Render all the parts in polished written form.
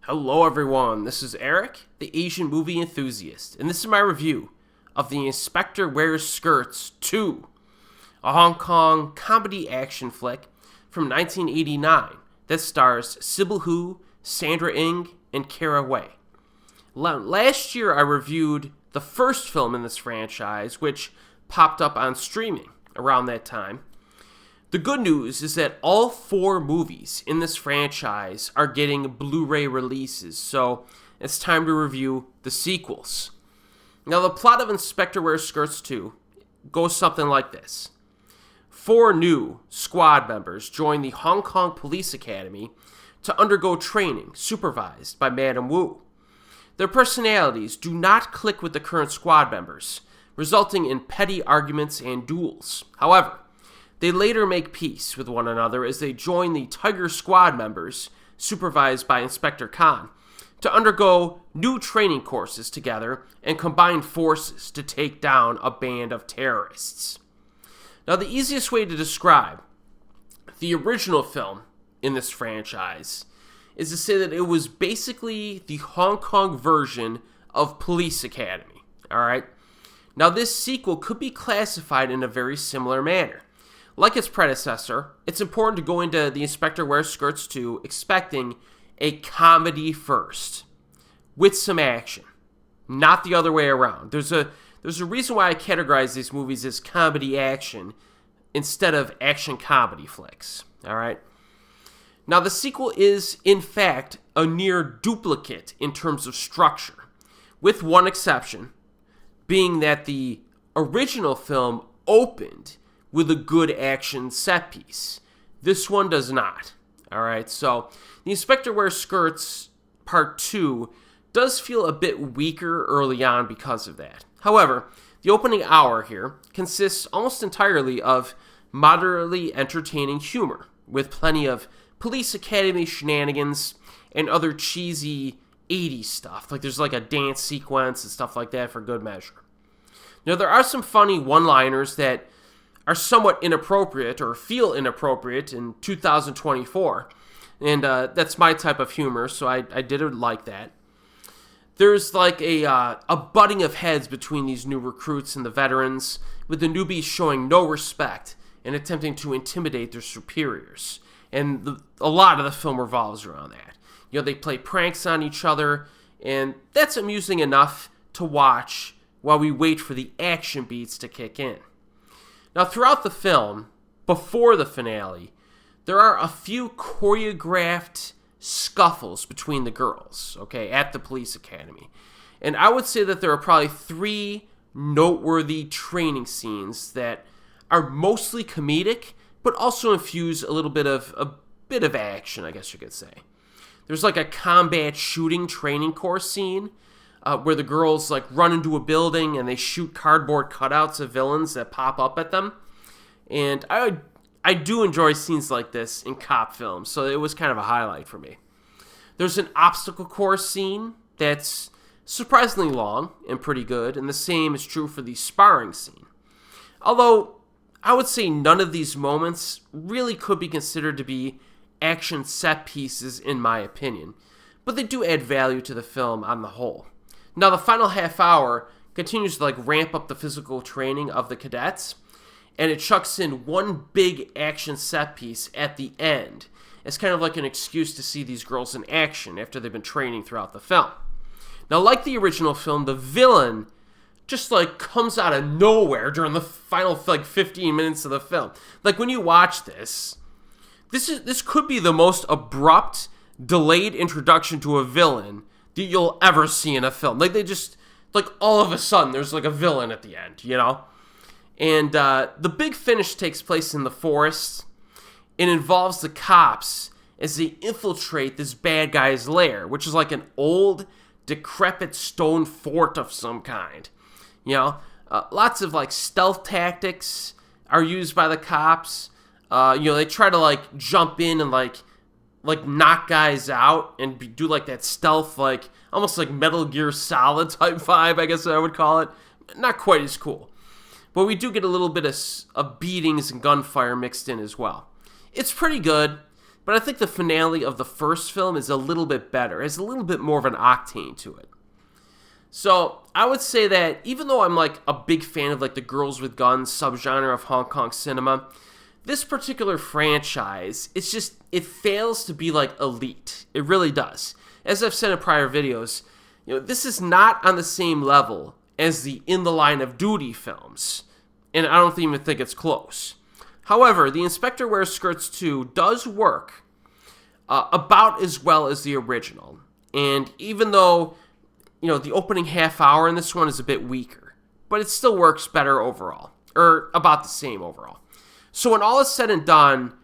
Hello everyone, this is Erik, the Asian movie enthusiast, and this is my review of The Inspector Wears Skirts 2, a Hong Kong comedy action flick from 1989 that stars Sibelle Hu, Sandra and Kara Wei. Last year I reviewed the first film in this franchise, which popped up on streaming around that time. The good news is that all 4 movies in this franchise are getting Blu-ray releases, so it's time to review the sequels. Now, the plot of Inspector Wears Skirts 2 goes something like this. 4 new squad members join the Hong Kong Police Academy to undergo training supervised by Madam Wu. Their personalities do not click with the current squad members, resulting in petty arguments and duels. However, they later make peace with one another as they join the Tiger Squad members, supervised by Inspector Khan, to undergo new training courses together and combine forces to take down a band of terrorists. Now, the easiest way to describe the original film in this franchise is to say that it was basically the Hong Kong version of Police Academy. Alright? Now, this sequel could be classified in a very similar manner. Like its predecessor, it's important to go into The Inspector Wears Skirts 2 expecting a comedy first, with some action, not the other way around. There's a reason why I categorize these movies as comedy action instead of action comedy flicks, alright? Now, the sequel is, in fact, a near duplicate in terms of structure, with one exception, being that the original film opened with a good action set piece. This one does not. Alright, so The Inspector Wears Skirts Part 2 does feel a bit weaker early on because of that. However, the opening hour here consists almost entirely of moderately entertaining humor, with plenty of Police Academy shenanigans and other cheesy 80s stuff. Like there's like a dance sequence and stuff like that for good measure. Now, there are some funny one-liners that are somewhat inappropriate or feel inappropriate in 2024. And that's my type of humor, so I did like that. There's like a butting of heads between these new recruits and the veterans, with the newbies showing no respect and attempting to intimidate their superiors. And a lot of the film revolves around that. You know, they play pranks on each other, and that's amusing enough to watch while we wait for the action beats to kick in. Now, throughout the film, before the finale, there are a few choreographed scuffles between the girls, okay, at the police academy. And I would say that there are probably 3 noteworthy training scenes that are mostly comedic, but also infuse a bit of action, I guess you could say. There's like a combat shooting training course scene where the girls like run into a building and they shoot cardboard cutouts of villains that pop up at them. And I do enjoy scenes like this in cop films, so it was kind of a highlight for me. There's an obstacle course scene that's surprisingly long and pretty good, and the same is true for the sparring scene. Although, I would say none of these moments really could be considered to be action set pieces in my opinion, but they do add value to the film on the whole. Now, the final half hour continues to like ramp up the physical training of the cadets, and it chucks in one big action set piece at the end. It's kind of like an excuse to see these girls in action after they've been training throughout the film. Now, like the original film, the villain just like comes out of nowhere during the final like 15 minutes of the film. Like when you watch this could be the most abrupt, delayed introduction to a villain that you'll ever see in a film. Like they just, like all of a sudden there's like a villain at the end, you know? And the big finish takes place in the forest. It involves the cops as they infiltrate this bad guy's lair, which is like an old, decrepit stone fort of some kind. You know, lots of like stealth tactics are used by the cops. They try to like jump in and like knock guys out and do like that stealth, like almost like Metal Gear Solid type vibe, I guess I would call it. Not quite as cool. But we do get a little bit of beatings and gunfire mixed in as well. It's pretty good. but I think the finale of the first film is a little bit better. It has a little bit more of an octane to it. So I would say that even though I'm like a big fan of like the girls with guns subgenre of Hong Kong cinema, this particular franchise, it fails to be like elite. It really does. As I've said in prior videos, this is not on the same level as the In the Line of Duty films, and I don't even think it's close. However, The Inspector Wears Skirts 2 does work about as well as the original, and even though the opening half hour in this one is a bit weaker, but it still works better overall, or about the same overall. So when all is said and done,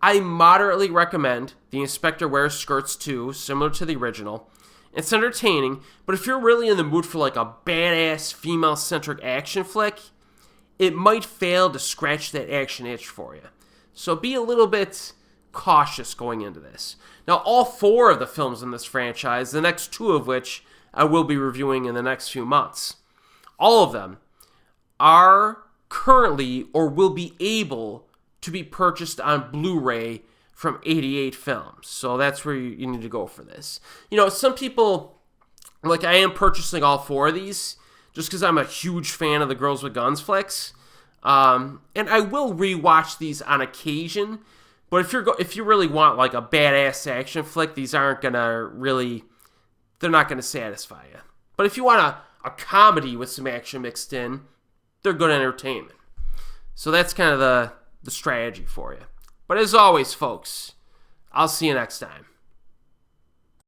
I moderately recommend The Inspector Wears Skirts 2, similar to the original. It's entertaining, but if you're really in the mood for like a badass female-centric action flick, it might fail to scratch that action itch for you. So be a little bit cautious going into this. Now, all 4 of the films in this franchise, the next 2 of which I will be reviewing in the next few months, all of them are currently or will be able to be purchased on Blu-ray from 88 Films. So that's where you need to go for this. Some people, like I am purchasing all 4 of these just because I'm a huge fan of the Girls with Guns flicks. And I will rewatch these on occasion. But if you really want like a badass action flick, these aren't gonna really, they're not gonna satisfy you. But if you want a comedy with some action mixed in, they're good entertainment. So that's kind of the strategy for you. But as always, folks, I'll see you next time.